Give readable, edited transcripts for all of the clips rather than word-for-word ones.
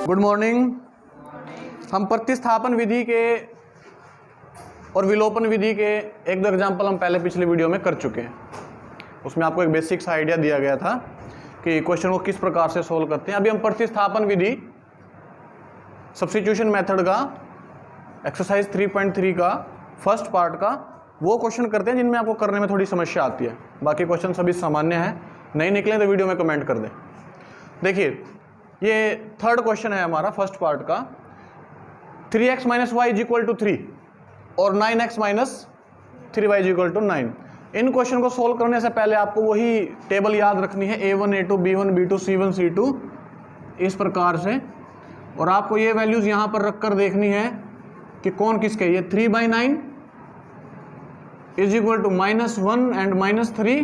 Good morning. हम प्रतिस्थापन विधि के और विलोपन विधि के एक दो एग्जाम्पल हम पहले पिछले वीडियो में कर चुके हैं। उसमें आपको एक बेसिक सा आइडिया दिया गया था कि क्वेश्चन को किस प्रकार से सोल्व करते हैं। अभी हम प्रतिस्थापन विधि सब्स्टिट्यूशन मेथड का एक्सरसाइज 3.3 का फर्स्ट पार्ट का वो क्वेश्चन करते हैं जिनमें आपको करने में थोड़ी समस्या आती है। बाकी क्वेश्चन सभी सामान्य हैं, नहीं निकले तो वीडियो में कमेंट कर दें। देखिए ये थर्ड क्वेश्चन है हमारा फर्स्ट पार्ट का। 3x - y = 3 और 9x - 3y = 9। इन क्वेश्चन को सोल्व करने से पहले आपको वही टेबल याद रखनी है, a1 a2 b1 b2 c1 c2 इस प्रकार से। और आपको ये वैल्यूज यहां पर रखकर देखनी है कि कौन किसके। ये 3/9 = -1 एंड -3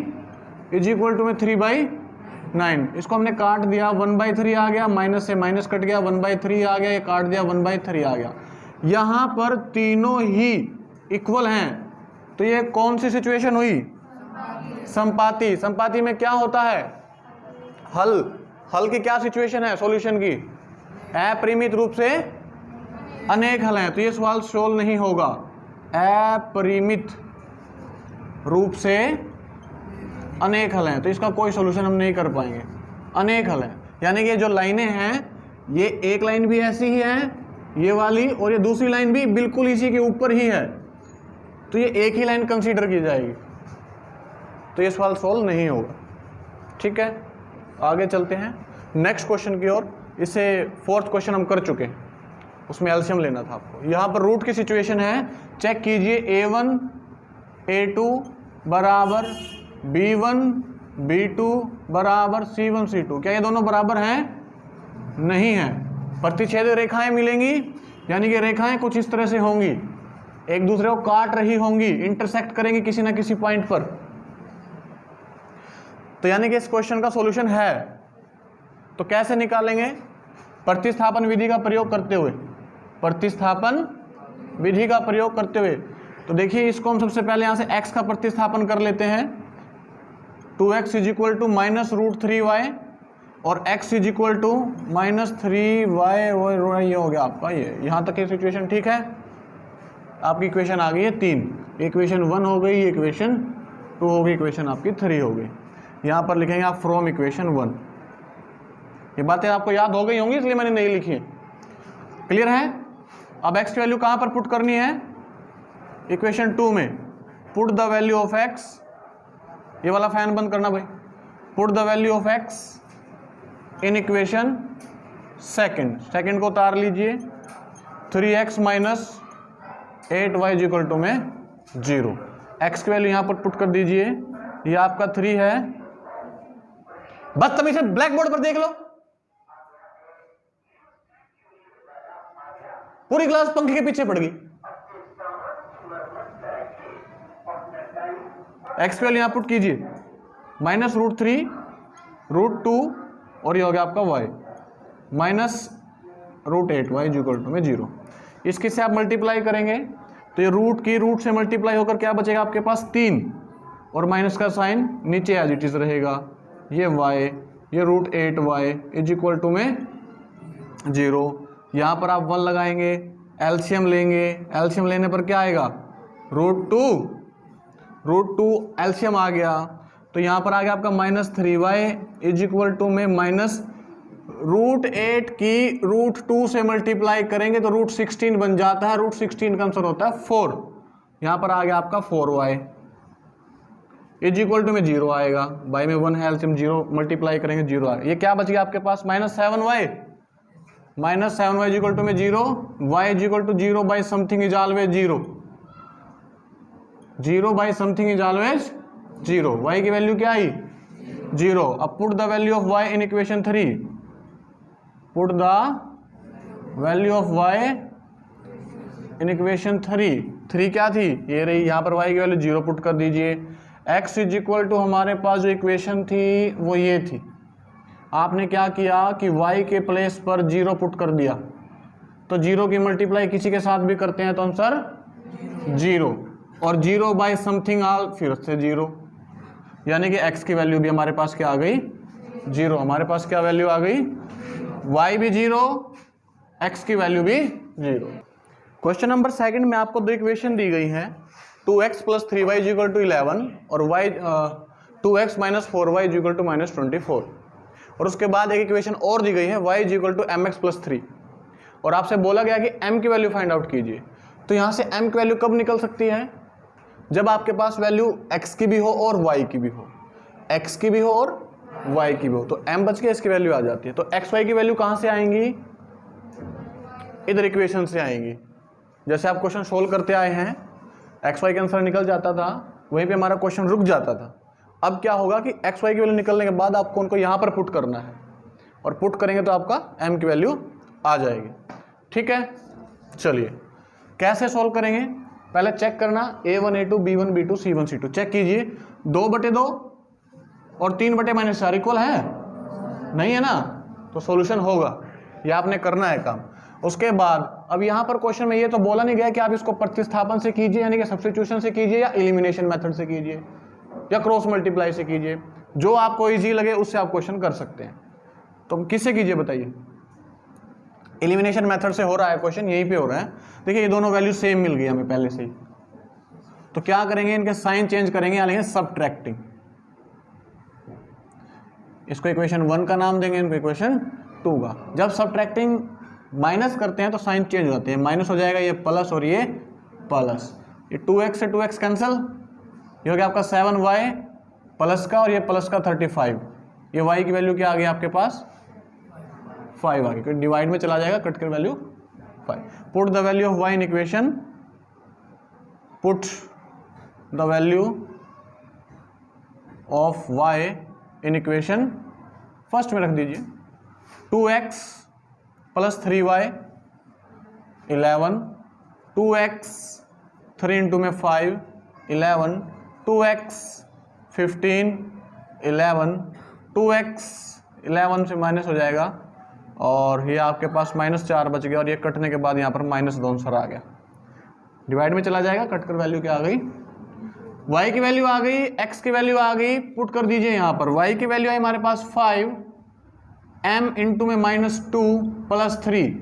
= 3/9। इसको हमने काट दिया, 1/3 आ गया, माइनस से माइनस कट गया, 1/3 आ गया, ये काट दिया, 1/3 आ गया। यहां पर तीनों ही इक्वल हैं, तो ये कौन सी सिचुएशन हुई? संपाती। संपाती में क्या होता है? हल की क्या सिचुएशन है सॉल्यूशन की? अपरिमित रूप से अनेक हल हैं, तो ये सवाल सोल्व नहीं होगा। अपरिमित रूप से अनेक हल हैं, तो इसका कोई सॉल्यूशन हम नहीं कर पाएंगे। अनेक हल हैं यानी कि ये जो लाइनें हैं, ये एक लाइन भी ऐसी ही है ये वाली, और ये दूसरी लाइन भी बिल्कुल इसी के ऊपर ही है, तो ये एक ही लाइन कंसीडर की जाएगी, तो ये सवाल सोल्व नहीं होगा। ठीक है, आगे चलते हैं नेक्स्ट क्वेश्चन की ओर। इससे फोर्थ क्वेश्चन हम कर चुके हैं, उसमें एलसीएम लेना था आपको। यहाँ पर रूट की सिचुएशन है, चेक कीजिए। a1 a2 बराबर b1 b2 बराबर c1 c2। क्या ये दोनों बराबर हैं? नहीं है। प्रतिच्छेद रेखाएं मिलेंगी, यानी कि रेखाएं कुछ इस तरह से होंगी, एक दूसरे को काट रही होंगी, इंटरसेक्ट करेंगी किसी ना किसी पॉइंट पर। तो यानी कि इस क्वेश्चन का सॉल्यूशन है। तो कैसे निकालेंगे? प्रतिस्थापन विधि का प्रयोग करते हुए। प्रतिस्थापन विधि का प्रयोग करते हुए तो देखिए, इसको हम सबसे पहले यहां से x का प्रतिस्थापन कर लेते हैं। 2x = -√3y और x = -3y। ये हो गया आपका, ये यहां तक की सिचुएशन ठीक है। आपकी इक्वेशन आ गई है 3। इक्वेशन 1 हो गई, इक्वेशन 2 हो गई, इक्वेशन आपकी 3 हो गई। यहां पर लिखेंगे आप फ्रॉम इक्वेशन 1। ये बातें आपको याद हो गई होंगी, इसलिए मैंने नहीं लिखी है। क्लियर है? अब x की वैल्यू कहां पर पुट करनी है? इक्वेशन 2 में। Put the value of x, ये वाला फैन बंद करना भाई। Put the value of x in equation second को उतार लीजिए। 3x - 8y = 0। x की वैल्यू यहां पर पुट कर दीजिए, ये आपका 3 है। बस तभी से ब्लैक बोर्ड पर देख लो, पूरी क्लास पंखे के पीछे पड़ गई। एक्स की वैल्यू यहां पुट कीजिए, -√3 √2 और ये हो गया आपका y -√8y = 0। इसके से आप मल्टीप्लाई करेंगे तो ये रूट की रूट से मल्टीप्लाई होकर क्या बचेगा आपके पास? 3 और माइनस का साइन नीचे एज इट इज रहेगा। ये y, ये √8y = 0। यहाँ पर आप 1 लगाएंगे, एलसीएम लेंगे। एलसीएम लेने पर क्या आएगा? √2 एलसीएम आ गया, तो यहाँ पर आ गया आपका -3y = -√8 की √2 से मल्टीप्लाई करेंगे तो √16 बन जाता है। √16 का आंसर होता है 4। यहाँ पर आ गया आपका 4y = 0 आएगा। y में 1 है, एलसीएम 0 मल्टीप्लाई करेंगे 0 आएगा। ये क्या बच गया आपके पास? -7y = 0। y = 0 by something is always 0। 0 by something is always 0। y की वैल्यू क्या आई? 0। अब put the value of y in equation 3। Put the value of y in equation 3 क्या थी? ये रही। यहाँ पर y की वैल्यू 0 पुट कर दीजिए। x = हमारे पास जो इक्वेशन थी वो ये थी। आपने क्या किया कि y के प्लेस पर 0 पुट कर दिया, तो 0 की मल्टीप्लाई किसी के साथ भी करते हैं तो आंसर 0, और 0 बाय समथिंग आल फिर से 0, यानी कि x की वैल्यू भी हमारे पास क्या आ गई? 0। हमारे पास क्या वैल्यू आ गई? y भी 0, x की वैल्यू भी 0। क्वेश्चन नंबर सेकंड में आपको दो इक्वेशन दी गई हैं, 2x plus 3y is equal to 11 और 2x minus 4y is equal to minus 24। और उसके बाद एक इक्वेशन और दी गई है y is equal to mx plus 3 और आपसे बोला गया कि m की वैल्यू फाइंड आउट कीजिए। तो यहाँ से m की वैल्यू कब निकल सकती है? जब आपके पास वैल्यू x की भी हो और y की भी हो, x की भी हो और y की भी हो, तो m बच के इसकी वैल्यू आ जाती है। तो x y की वैल्यू कहाँ से आएंगी? इधर इक्वेशन से आएंगी। जैसे आप क्वेश्चन सोल्व करते आए हैं, एक्स वाई का आंसर निकल जाता था, वहीं पे हमारा क्वेश्चन रुक जाता था। अब क्या होगा कि एक्स वाई की वैल्यू निकलने के बाद आपको उनको यहाँ पर पुट करना है और पुट करेंगे तो आपका एम की वैल्यू आ जाएगी। ठीक है, चलिए कैसे सोल्व करेंगे? पहले चेक करना a1 a2 b1 b2 c1 c2 check कीजिए। 2/2 और 3/-4 इक्वल है? नहीं है ना, तो सॉल्यूशन होगा। ये आपने करना है काम। उसके बाद अब यहाँ पर क्वेश्चन में ये तो बोला नहीं गया कि आप इसको प्रतिस्थापन से कीजिए यानी कि सब्स्टिट्यूशन से कीजिए या एलिमिनेशन मेथड से कीजिए या क्रॉस मल्टीप्लाई से कीजिए, जो आपको इजी लगे उससे आप क्वेश्चन कर सकते हैं। तो किससे कीजिए बताइए? एलिमिनेशन मेथड से हो रहा है क्वेश्चन, यहीं पे हो रहा है। देखिए ये दोनों वैल्यू सेम मिल गई हमें पहले से ही, तो क्या करेंगे? इनके साइन चेंज करेंगे, यानी सब्ट्रैक्टिंग। इसको इक्वेशन 1 का नाम देंगे, इनको इक्वेशन 2 का। जब सब्ट्रैक्टिंग माइनस करते हैं तो साइन चेंज हो जाते हैं, माइनस हो जाएगा ये प्लस और ये प्लस, ये 2x से 2x कैंसिल, ये हो गया आपका 7y प्लस का और ये प्लस का 35। ये y की वैल्यू क्या आ गई आपके पास? 5 आ गई, क्योंकि डिवाइड में चला जाएगा, कट कर value 5। Put the value of y in equation, put the value of y in equation first में रख दीजिए। 2x plus 3y 11, 2x 3 into में 5 11, 2x 15 11, 2x 11 से माइनस हो जाएगा और ये आपके पास -4 बच गया और ये कटने के बाद यहाँ पर -2 आंसर आ गया। डिवाइड में चला जाएगा, कट कर वैल्यू क्या आ गई? y की वैल्यू आ गई, x की वैल्यू आ गई, पुट कर दीजिए यहाँ पर। y की वैल्यू आई हमारे पास 5, m इंटू में -2 प्लस 3।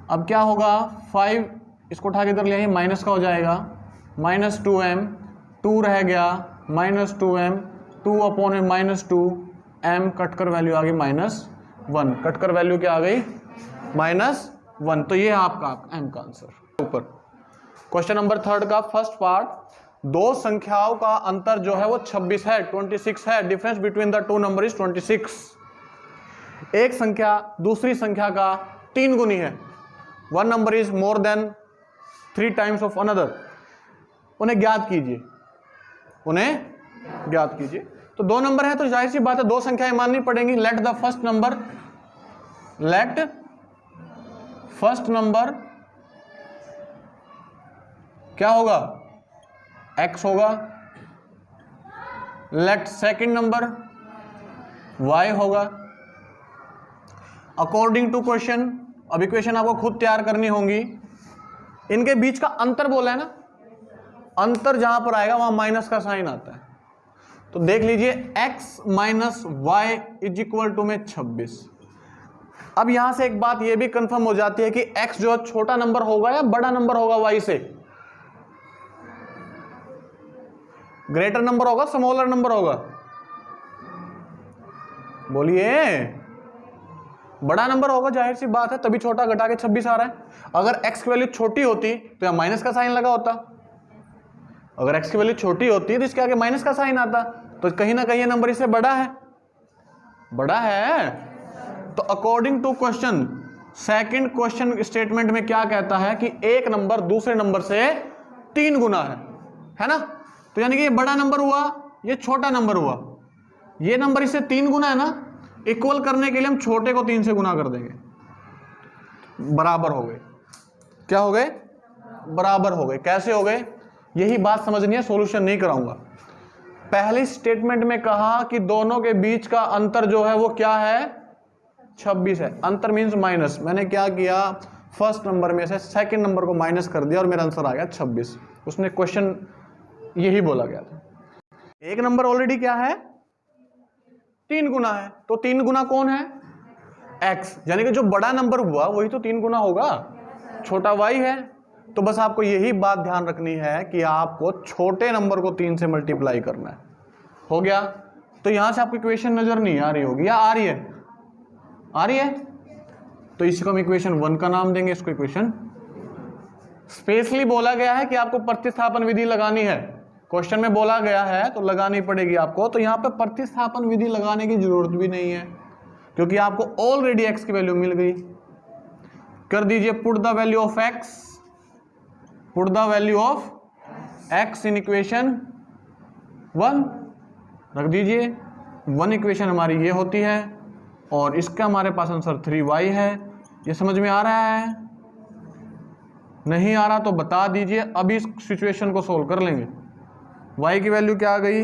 अब क्या होगा? 5 इसको उठा के इधर ले आइए, माइनस का हो जाएगा, -2m, 2 रह गया, -2m, 2 अपॉन में -2 m, कट कर वैल्यू आ गई -1, कट कर वैल्यू क्या आ गई? -1। तो ये आपका m का आंसर। ऊपर क्वेश्चन नंबर 3 का फर्स्ट पार्ट, दो संख्याओं का अंतर जो है वो 26 है, 26 है। Difference between the two number is 26। एक संख्या दूसरी संख्या का 3 गुनी है। One number is more than 3 times of another. उन्हें ज्ञात कीजिए, उन्हें ज्ञात कीजिए। तो 2 नंबर है तो जाहिर सी बात है 2 संख्याएं माननी पड़ेंगी। लेट फर्स्ट नंबर क्या होगा? x होगा। लेट सेकंड नंबर y होगा। अकॉर्डिंग टू क्वेश्चन, अब इक्वेशन आपको खुद तैयार करनी होंगी। इनके बीच का अंतर बोला है ना, अंतर जहां पर आएगा वहां माइनस का साइन आता है। तो देख लीजिए x minus Y is equal to में 26। अब यहां से एक बात यह भी कंफर्म हो जाती है कि x जो छोटा नंबर होगा या बड़ा नंबर होगा y से? ग्रेटर नंबर होगा, स्मॉलर नंबर होगा? बोलिए। बड़ा नंबर होगा, जाहिर सी बात है, तभी छोटा घटा के 26 आ रहा है। अगर x की वैल्यू छोटी होती तो यहां माइनस का साइन लगा होता। अगर x की वैल्यू छोटी होती तो इसके आगे माइनस का साइन आता। तो कहीं ना कहीं ये नंबर इससे बड़ा है, बड़ा है। तो according to question, second question statement में क्या कहता है कि एक नंबर दूसरे नंबर से 3 गुना है ना? तो यानी कि ये बड़ा नंबर हुआ, ये छोटा नंबर हुआ। ये नंबर इससे 3 गुना है ना, इक्वल करने के लिए हम छोटे को 3 से गुना कर देंगे, बराबर हो गए। क्या हो गए? बराबर हो गए। कैसे हो गए? यही बात समझनी है, सॉल्यूशन नहीं कराऊंगा। पहली स्टेटमेंट में कहा कि दोनों के बीच का अंतर जो है वो क्या है? 26 है। अंतर मींस माइनस। मैंने क्या किया? फर्स्ट नंबर में से सेकंड नंबर को माइनस कर दिया और मेरा आंसर आ गया 26। उसने क्वेश्चन यही बोला गया था। एक नंबर ऑलरेडी क्या है? 3 गुना है। तो 3 गुना कौन है? x, यानी कि जो बड़ा नंबर हुआ वही तो 3 गुना होगा, छोटा y है। तो बस आपको यही बात ध्यान रखनी है कि आपको छोटे नंबर को 3 से मल्टीप्लाई करना है। हो गया। तो यहां से आपको इक्वेशन नजर नहीं आ रही होगी, या आ रही है? आ रही है। तो इसको हम इक्वेशन 1 का नाम देंगे, इसको इक्वेशन। स्पेशली बोला गया है कि आपको प्रतिस्थापन विधि लगानी है, क्वेश्चन में बोला गया है तो लगानी पड़ेगी आपको। तो यहां पे प्रतिस्थापन विधि लगाने की जरूरत भी नहीं है, क्योंकि आपको ऑलरेडी x की वैल्यू मिल गई। कर दीजिए put the value of x, put the value of x in equation 1, रख दीजिए। 1 इक्वेशन हमारी ये होती है, और इसका हमारे पास आंसर 3y है। ये समझ में आ रहा है? नहीं आ रहा तो बता दीजिए, अभी इस सिचुएशन को सोल्व कर लेंगे। y की वैल्यू क्या आ गई,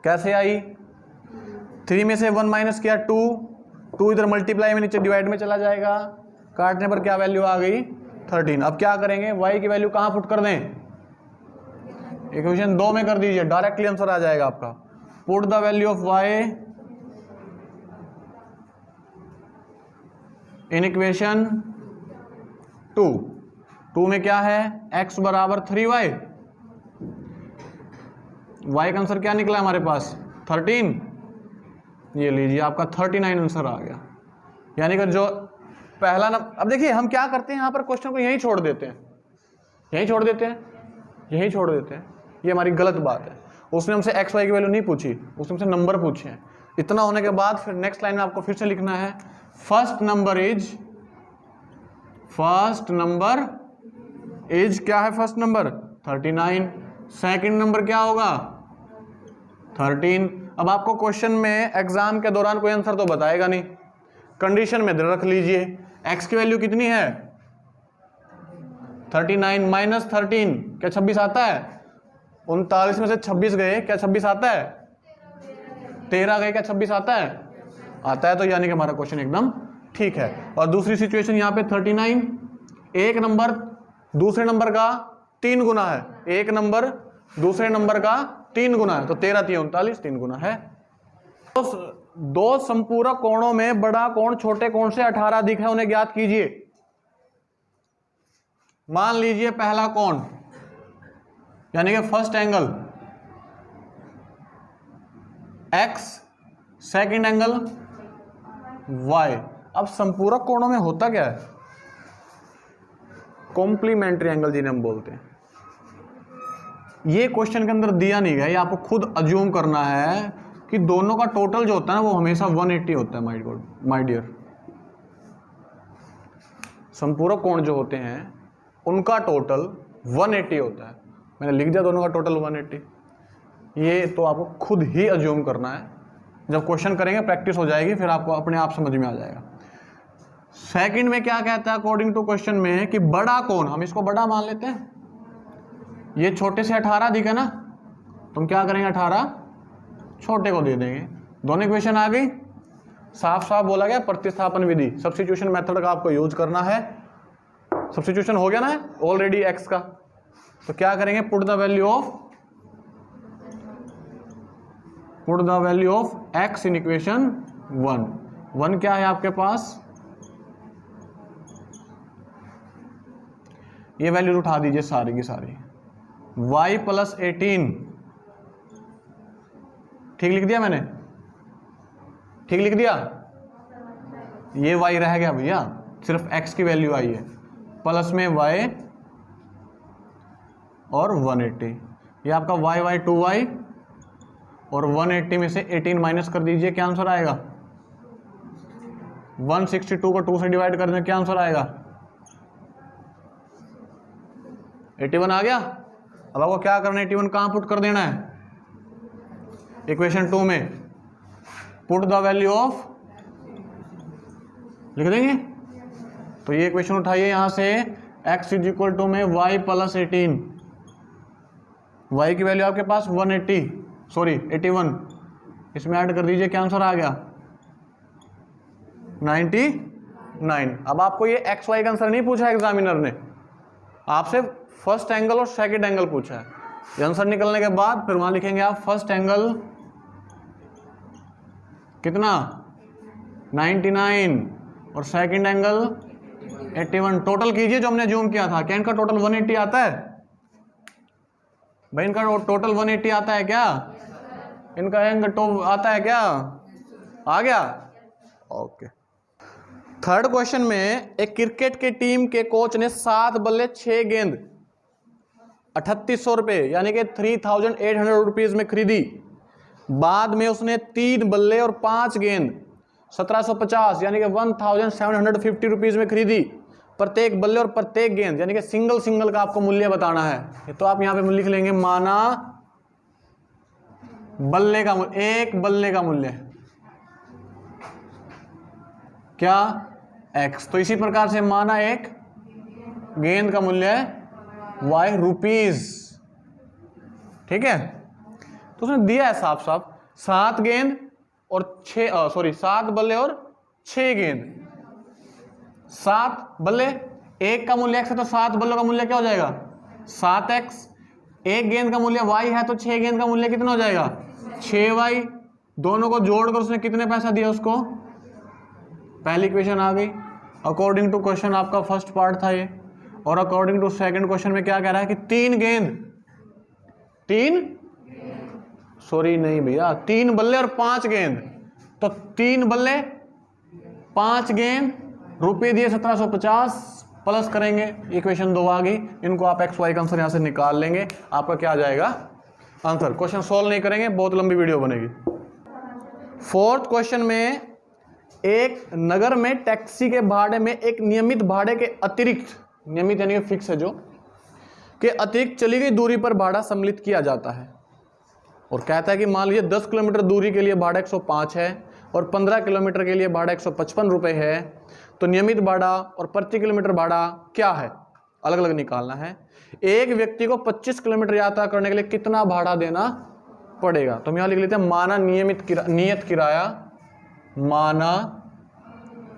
कैसे आई? 3 में से 1 माइनस किया 2, 2 इधर मल्टीप्लाई में नीचे डिवाइड में चला जाएगा, काटने पर क्या वैल्यू आ गई 13। अब क्या करेंगे, y की वैल्यू कहाँ पुट कर दें, इक्वेशन 2 में कर दीजिए, डायरेक्टली आंसर आ जाएगा आपका। Put the value of y in equation 2 में क्या है, x बराबर 3y, y का आंसर क्या निकला हमारे पास 13। ये लीजिए आपका 39 आंसर आ गया। यानी कि जो पहला नंबर, अब देखिए हम क्या करते हैं यहाँ पर, क्वेश्चन को यहीं छोड़ देते हैं, यहीं छोड़ देते हैं, यहीं छोड़ देते हैं। ये हमारी गलत बात है। उसने हमसे एक्स वाई की वैल्यू नहीं पूछी, उसने हमसे नंबर पूछे हैं। इतना होने के बाद फिर नेक्स्ट लाइन में आपको फिर से लिखना है फर्स्ट नंबर इज क्या है, फर्स्ट नंबर 39, सेकंड नंबर क्या होगा 13। अब आपको क्वेश्चन में एग्जाम के दौरान कोई आंसर तो बताएगा नहीं, कंडीशन में रख लीजिए x की वैल्यू कितनी है 39 माइनस 13 क्या 26 आता है, 39 में से 26 गए क्या 26 आता है, 13 गए क्या 26 आता है, आता है। तो यानी कि हमारा क्वेश्चन एकदम ठीक है। और दूसरी सिचुएशन यहाँ पे 39, एक नंबर दूसरे नंबर का 3 गुना है, एक नंबर दूसरे नंबर का 3 गुना है, तो 13 3 39 3 गुना है। तो दो संपूरक कोणों में बड़ा कोण छोटे कोण से 18 अधिक है, उन्हें ज्ञात कीजिए। मान लीजिए पहला कोण यानी कि first angle x, second angle y। अब संपूरक कोणों में होता क्या है, कॉम्प्लीमेंट्री एंगल जिन्हें हम बोलते हैं। ये क्वेश्चन के अंदर दिया नहीं गया, ये आपको खुद अज्यूम करना है कि दोनों का टोटल जो होता है ना वो हमेशा 180 होता है। माय डियर, संपूरक कोण जो होते हैं उनका टोटल 180 होता है। मैंने लिख दिया दोनों का टोटल 180। ये तो आपको खुद ही अज्यूम करना है, जब क्वेश्चन करेंगे प्रैक्टिस हो जाएगी, फिर आपको अपने आप समझ में आ जाएगा। सेकंड में क्या कहता है अकॉर्डिंग टू क्वेश्चन में कि बड़ा कोण, हम इसको बड़ा मान लेते हैं, ये छोटे से 18 अधिक है ना, तुम क्या करेंगे 18 छोटे को दे देंगे। दोनों इक्वेशन आ गई, साफ साफ बोला गया प्रतिस्थापन विधि, सब्स्टिट्यूशन मेथड का आपको यूज करना है। सब्स्टिट्यूशन हो गया ना ऑलरेडी x का, तो क्या करेंगे put the value of x in equation 1 क्या है आपके पास, ये वैल्यू उठा दीजिए सारी की सारी, y प्लस 18, ठीक लिख दिया मैंने, ठीक लिख दिया, ये y रह गया भैया, सिर्फ x की वैल्यू आई है, प्लस में y और 180, ये आपका y 2y और 180 में से 18 माइनस कर दीजिए, क्या आंसर आएगा 162 को 2 से डिवाइड करने क्या आंसर आएगा 81 आ गया। अब आपको क्या करना है, 81 कहाँ पुट कर देना है, इक्वेशन 2 में पुट द वैल्यू ऑफ, लिख देंगे। तो ये इक्वेशन उठाइए यहां से, x इज इक्वल टू में y प्लस 18, y की वैल्यू आपके पास 81, इसमें ऐड कर दीजिए, क्या आंसर आ गया 99। अब आपको ये एक्स वाई का आंसर नहीं पूछा एग्जामिनर ने, आपसे फर्स्ट एंगल और सेकंड एंगल पूछा है। ये आंसर निकलने के बाद फिर वहां लिखेंगे आप फर्स्ट एंगल कितना 99 और सेकंड एंगल 81। टोटल कीजिए जो हमने जूम किया था। क्या इनका टोटल 180 आता है भाई? इनका टोटल 180 आता है क्या? इनका एंगल आता है क्या? आ गया? ओके। थर्ड क्वेश्चन में एक क्रिकेट के टीम के कोच ने 7 बल्ले 6 गेंद 3800 रुपये यानी कि 3800 रुपीज में खरीदी। बाद में उसने 3 बल्ले और 5 गेंद 1750 यानी कि 1750 रुपीज में खरीदी। प्रत्येक बल्ले और प्रत्येक गेंद यानी कि सिंगल सिंगल का आपको मूल्य बताना है। तो आप यहां पे लिख लेंगे माना बल्ले का मूल्य, एक बल्ले का मूल्य क्या? x। तो इसी प्रकार से माना एक गेंद का मूल्य है y रुपीज। ठीक है, तो उसने दिया है साफ साफ 7 गेंद और 7 बल्ले और 6 गेंद। 7 बल्ले, एक का मूल्य x है तो 7 बल्लों का मूल्य क्या हो जाएगा? 7x। एक गेंद का मूल्य y है तो 6 गेंद का मूल्य कितना हो जाएगा? 6y। दोनों को जोड़कर उसने कितने पैसा दिया उसको? पहली इक्वेशन आ गई। अकॉर्डिंग टू क्वेश्चन आपका फर्स्ट पार्ट था ये, और अकॉर्डिंग टू सेकंड क्वेश्चन में क्या कह रहा है कि 3 बल्ले और 5 गेंद। तो 3 बल्ले 5 गेंद रुपए दिए 1750 प्लस करेंगे, इक्वेशन 2 आ गई। इनको आप एक्स वाई का आंसर यहां से निकाल लेंगे, आपका क्या आ जाएगा आंसर। क्वेश्चन सॉल्व नहीं करेंगे, बहुत लंबी वीडियो बनेगी। फोर्थ क्वेश्चन में एक नगर में टैक्सी के भाड़े में एक नियमित भाड़े के अतिरिक्त, नियमित यानी कि फिक्स है जो, के अतिरिक्त चली गई दूरी पर भाड़ा सम्मिलित किया जाता है। और कहता है कि मान लीजिए 10 किलोमीटर दूरी के लिए भाड़ा 105 है और 15 किलोमीटर के लिए भाड़ा 155 रुपये है। तो नियमित भाड़ा और प्रति किलोमीटर भाड़ा क्या है, अलग अलग निकालना है। एक व्यक्ति को 25 किलोमीटर यात्रा करने के लिए कितना भाड़ा देना पड़ेगा? तो हम यहां लिख लेते हैं माना नियत किराया, माना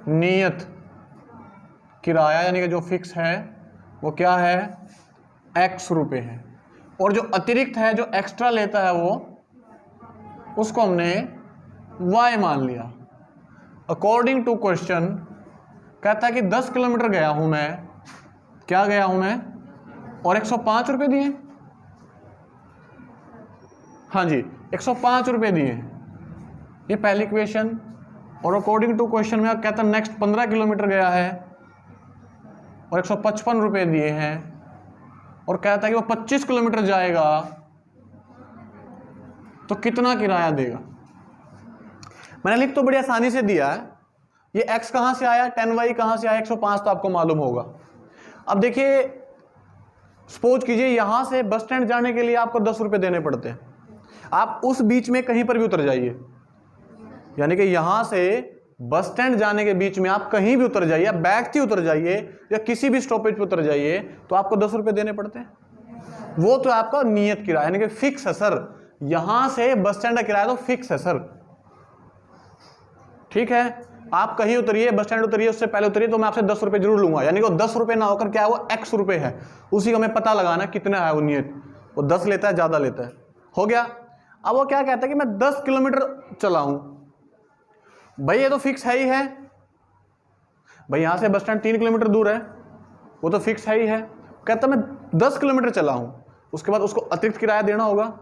नियत किराया यानी कि जो फिक्स है वो क्या है? x रुपए है। और जो अतिरिक्त है, जो एक्स्ट्रा लेता है, वो उसको हमने y मान लिया। अकॉर्डिंग टू क्वेश्चन कहता है कि 10 किलोमीटर गया हूं मैं, क्या गया हूं मैं, और 105 रुपए दिए। हाँ जी, 105 रुपए दिए, ये पहली इक्वेशन। और अकॉर्डिंग टू क्वेश्चन में कहता है नेक्स्ट 15 किलोमीटर गया है और 155 रुपए दिए हैं, और कहता है कि वो 25 किलोमीटर जाएगा तो कितना किराया देगा। मैंने लिख तो बड़ी आसानी से दिया है। ये x कहां से आया, 10y कहां से आया, 105 तो आपको मालूम होगा। अब देखिए, सपोज कीजिए यहां से बस स्टैंड जाने के लिए आपको 10 रुपए देने पड़ते हैं। आप उस बीच में कहीं पर भी उतर जाइए, यानी कि यहां से बस स्टैंड जाने के बीच में आप कहीं भी उतर जाइए, बैठती उतर जाइए या किसी भी स्टॉपेज पर उतर जाइए, तो आपको 10 रुपए देने पड़ते हैं। वो तो आपका नियत किराया यानी कि फिक्स है सर। यहां से बस स्टैंड का किराया तो फिक्स है सर। ठीक है, आप कहीं उतरिए, बस स्टैंड उतरिए, उससे पहले उतरिए तो मैं आपसे 10 रुपए जरूर लूंगा, यानी कि वो 10 रुपए ना होकर क्या है, वो x रुपए है। उसी को हमें पता लगाना कितना है वो नियत, वो 10 लेता है, ज्यादा लेता है। हो गया। अब वो क्या कहता है कि मैं 10 किलोमीटर चलाऊं। भाई ये तो फिक्स है ही है। भाई यहां से बस स्टैंड 3 किलोमीटर दूर है, वो तो फिक्स है ही है। कहता मैं 10 किलोमीटर चलाऊं, उसके बाद उसको अतिरिक्त किराया देना होगा,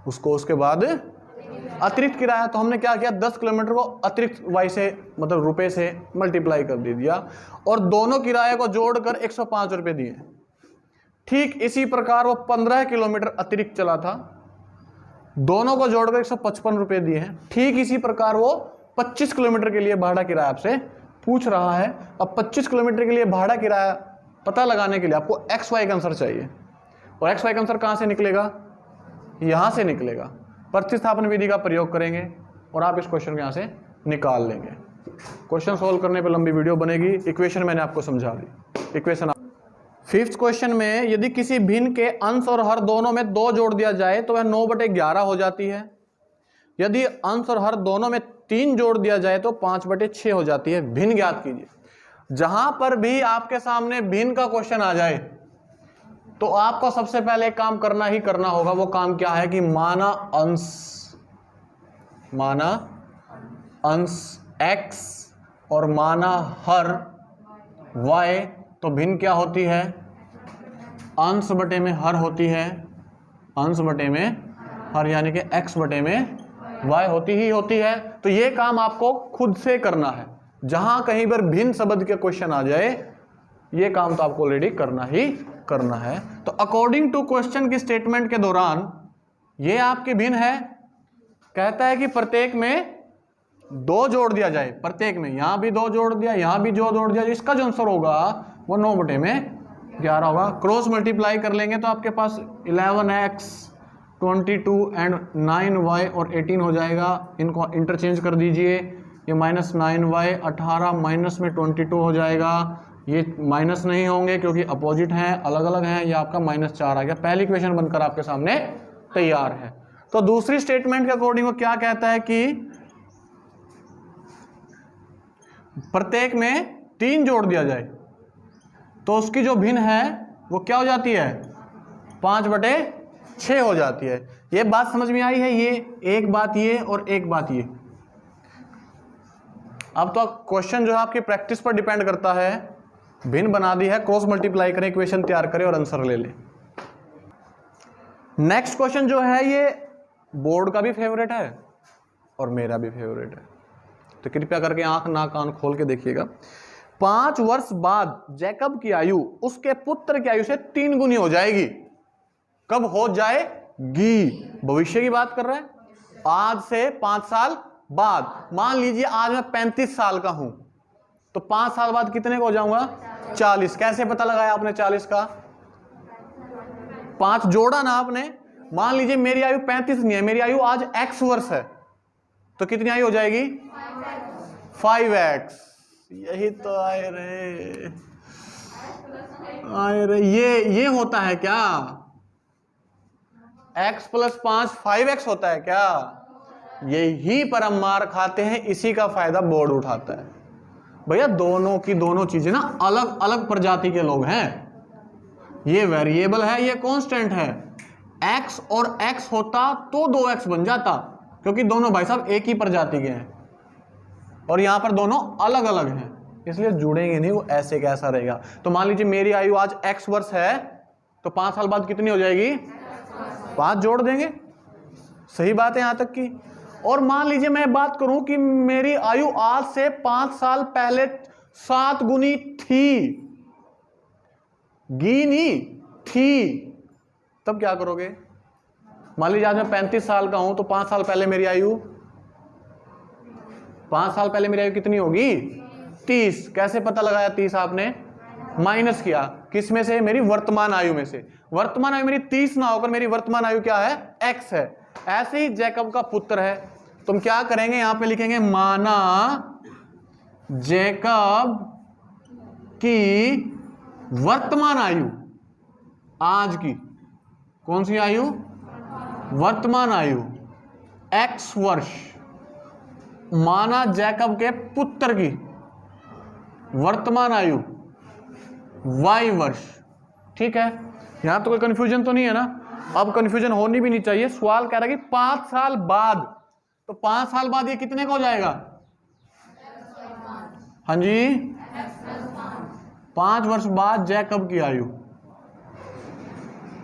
उसको उसके बाद अतिरिक्त किराया। तो हमने क्या किया, 10 किलोमीटर को अतिरिक्त y से मतलब रुपए से मल्टीप्लाई कर दे दिया और दोनों किराए को जोड़कर 105 रुपए दिए। ठीक इसी प्रकार वो 15 किलोमीटर अतिरिक्त चला था, दोनों को जोड़कर 155 रुपए दिए हैं। ठीक इसी प्रकार वो 25 किलोमीटर के लिए भाड़ा किराया आपसे पूछ रहा है। अब 25 किलोमीटर के लिए भाड़ा किराया पता लगाने के लिए आपको एक्स वाई का आंसर चाहिए, और एक्स वाई का आंसर कहां से निकलेगा, यहां से निकलेगा। प्रतिस्थापन विधि का प्रयोग करेंगे और आप इस क्वेश्चन को यहां से निकाल लेंगे। क्वेश्चन सोल्व करने पर लंबी वीडियो बनेगी, इक्वेशन मैंने आपको समझा दी। इक्वेशन फिफ्थ क्वेश्चन में यदि किसी भिन्न के अंश और हर दोनों में 2 जोड़ दिया जाए तो वह 9/11 हो जाती है। यदि अंश और हर दोनों में 3 जोड़ दिया जाए तो 5/6 हो जाती है। भिन्न ज्ञात कीजिए। जहां पर भी आपके सामने भिन्न का क्वेश्चन आ जाए तो आपको सबसे पहले काम करना ही करना होगा। वो काम क्या है कि माना अंश x और माना हर y, तो भिन्न क्या होती है? अंश बटे में हर होती है, अंश बटे में हर, यानी कि x बटे में y होती ही होती है। तो ये काम आपको खुद से करना है। जहां कहीं पर भिन्न शब्द के क्वेश्चन आ जाए, ये काम तो आपको ऑलरेडी करना ही करना है। तो अकॉर्डिंग टू क्वेश्चन की स्टेटमेंट के दौरान ये आपकी भिन्न है, कहता है कि प्रत्येक में 2 जोड़ दिया जाए, प्रत्येक में, यहां भी 2 जोड़ दिया, यहां भी 2 जोड़ दिया, इसका जो आंसर होगा वो 9 बटे में 11 होगा। क्रॉस मल्टीप्लाई कर लेंगे तो आपके पास 11x 22 एंड 9y और 18 हो जाएगा। इनको इंटरचेंज कर दीजिए, ये -9y 18 माइनस में 22 हो जाएगा। ये माइनस नहीं होंगे क्योंकि अपोजिट हैं, अलग अलग हैं। ये आपका -4 आ गया। पहली इक्वेशन बनकर आपके सामने तैयार है। तो दूसरी स्टेटमेंट के अकॉर्डिंग वो क्या कहता है कि प्रत्येक में 3 जोड़ दिया जाए, तो उसकी जो भिन्न है वो क्या हो जाती है? 5/6 हो जाती है। ये बात समझ में आई है? ये एक बात ये और एक बात ये। अब तो क्वेश्चन जो है आपकी प्रैक्टिस पर डिपेंड करता है। भिन्न बना दी है, क्रॉस मल्टीप्लाई करें, इक्वेशन तैयार करें और आंसर ले लें। नेक्स्ट क्वेश्चन जो है ये बोर्ड का भी फेवरेट है और मेरा भी फेवरेट है, तो कृपया करके आंख नाक कान खोल के देखिएगा। 5 वर्ष बाद जैकब की आयु उसके पुत्र की आयु से 3 गुनी हो जाएगी। कब हो जाएगी? भविष्य की बात कर रहा है। आज से 5 साल बाद, मान लीजिए आज मैं 35 साल का हूं, तो 5 साल बाद कितने को हो जाऊंगा? 40। कैसे पता लगाया आपने 40 का? 5 जोड़ा ना आपने। मान लीजिए मेरी आयु 35 नहीं है, मेरी आयु आज x वर्ष है, तो कितनी आयु हो जाएगी? 5x। यही तो आए रे ये होता है क्या? x + 5 5x होता है क्या? यही पर हम मार खाते हैं, इसी का फायदा बोर्ड उठाता है। भैया दोनों की दोनों चीजें ना अलग अलग प्रजाति के लोग हैं। ये वेरिएबल है, ये कांस्टेंट है। x और x होता तो 2x बन जाता, क्योंकि दोनों भाई साहब एक ही प्रजाति के हैं, और यहां पर दोनों अलग अलग हैं, इसलिए जुड़ेंगे नहीं, वो ऐसे कैसा रहेगा। तो मान लीजिए मेरी आयु आज x वर्ष है, तो 5 साल बाद कितनी हो जाएगी? 5 जोड़ देंगे। सही बात है यहां तक की। और मान लीजिए मैं बात करूं कि मेरी आयु आज से 5 साल पहले 7 गुनी थी, नहीं थी, तब क्या करोगे? मान लीजिए आज मैं 35 साल का हूं, तो 5 साल पहले मेरी आयु, 5 साल पहले मेरी आयु कितनी होगी? 30। कैसे पता लगाया 30? आपने माइनस किया, किस में से? मेरी वर्तमान आयु में से। वर्तमान आयु मेरी 30 ना होकर मेरी वर्तमान आयु क्या है? x है। ऐसे ही जैकब का पुत्र है, तुम क्या करेंगे? यहां पे लिखेंगे माना जैकब की वर्तमान आयु, आज की कौन सी आयु? वर्तमान आयु x वर्ष, माना जैकब के पुत्र की वर्तमान आयु y वर्ष। ठीक है, यहां तो कोई कंफ्यूजन तो नहीं है ना? अब कंफ्यूजन होनी भी नहीं चाहिए। सवाल कह रहा है कि 5 साल बाद, तो 5 साल बाद ये कितने का हो जाएगा? हाँ जी, 5 वर्ष बाद जैकब की आयु,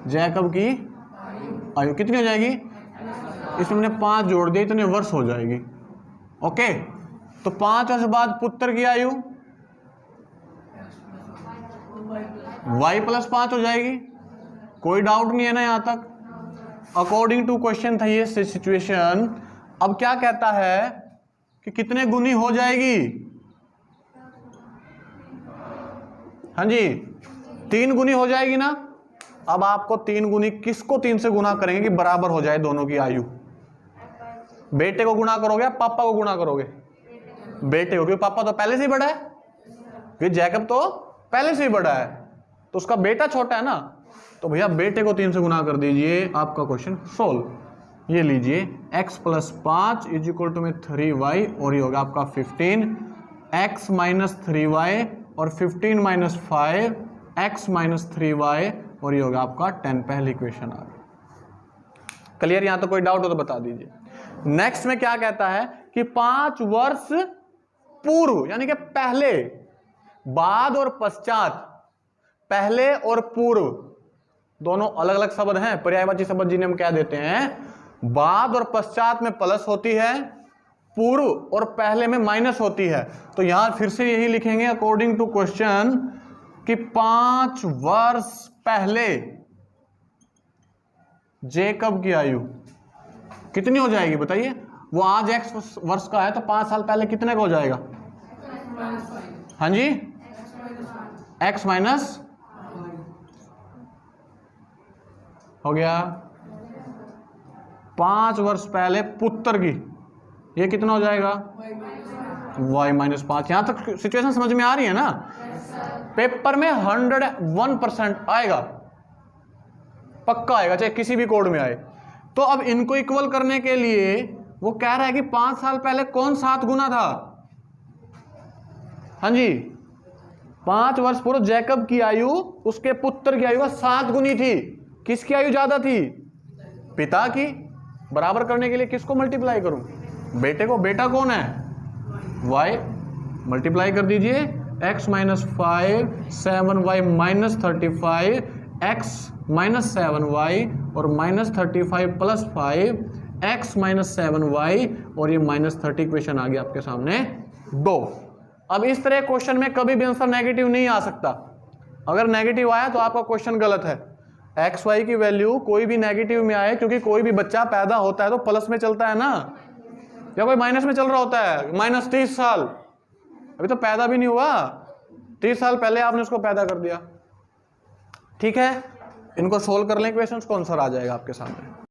जैकब की आयु कितनी हो जाएगी? इसमें हमने 5 जोड़ दिया, इतने वर्ष हो जाएगी। ओके, तो 5 वर्ष बाद पुत्र की आयु y + 5 हो जाएगी। कोई डाउट नहीं है ना यहां तक? अकॉर्डिंग टू क्वेश्चन था ये सिचुएशन। अब क्या कहता है कि कितने गुनी हो जाएगी? हाँ जी, 3 गुनी हो जाएगी ना। अब आपको 3 गुनी, किसको 3 से गुना करेंगे कि बराबर हो जाए दोनों की आयु? बेटे को गुना करोगे या पापा को गुना करोगे? बेटे को, क्योंकि पापा तो पहले से ही बड़ा है, क्योंकि जैकब तो पहले से ही बड़ा है, तो उसका बेटा छोटा है ना। तो भैया बेटे को 3 से गुना कर दीजिए, आपका क्वेश्चन सोल्व। ये लीजिए x + 5 = 3y, और ये होगा आपका 15, x - 3y और 15 - 5 x - 3y, और ये होगा आपका 10। पहली इक्वेशन आ गई। क्लियर? यहां तो कोई डाउट हो तो बता दीजिए। नेक्स्ट में क्या कहता है कि 5 वर्ष पूर्व यानी कि पहले, बाद और पश्चात, पहले और पूर्व दोनों अलग अलग शब्द हैं, पर्यायवाची शब्द जिन्हें हम क्या देते हैं। बाद और पश्चात में प्लस होती है, पूर्व और पहले में माइनस होती है। तो यहां फिर से यही लिखेंगे अकॉर्डिंग टू क्वेश्चन कि 5 वर्ष पहले जेकब की आयु कितनी हो जाएगी बताइए। वो आज x वर्ष का है तो 5 साल पहले कितने का हो जाएगा। हाँ जी, x माइनस हो गया। 5 वर्ष पहले पुत्र की, ये कितना हो जाएगा y माइनस 5। यहां तक सिचुएशन समझ में आ रही है ना। पेपर में 101% आएगा, पक्का आएगा, चाहे किसी भी कोड में आए। तो अब इनको इक्वल करने के लिए वो कह रहा है कि 5 साल पहले कौन 7 गुना था। हाँ जी, 5 वर्ष पूर्व जैकब की आयु उसके पुत्र की आयु का 7 गुनी थी। किसकी आयु ज्यादा थी, पिता की। बराबर करने के लिए किसको मल्टीप्लाई करूं, बेटे को। बेटा कौन है, y। मल्टीप्लाई कर दीजिए, x minus 5 7y minus 35 x minus 7y और minus 35 plus 5 x minus 7y और ये माइनस 30 क्वेश्चन आ गया आपके सामने 2। अब इस तरह क्वेश्चन में कभी भी आंसर नेगेटिव नहीं आ सकता। अगर नेगेटिव आया तो आपका क्वेश्चन गलत है। एक्स वाई की वैल्यू कोई भी नेगेटिव में आए, क्योंकि कोई भी बच्चा पैदा होता है तो प्लस में चलता है ना, या कोई माइनस में चल रहा होता है। माइनस 30 साल, अभी तो पैदा भी नहीं हुआ, 30 साल पहले आपने उसको पैदा कर दिया। ठीक है, इनको सोल्व कर लें क्वेश्चंस को, आंसर आ जाएगा आपके सामने।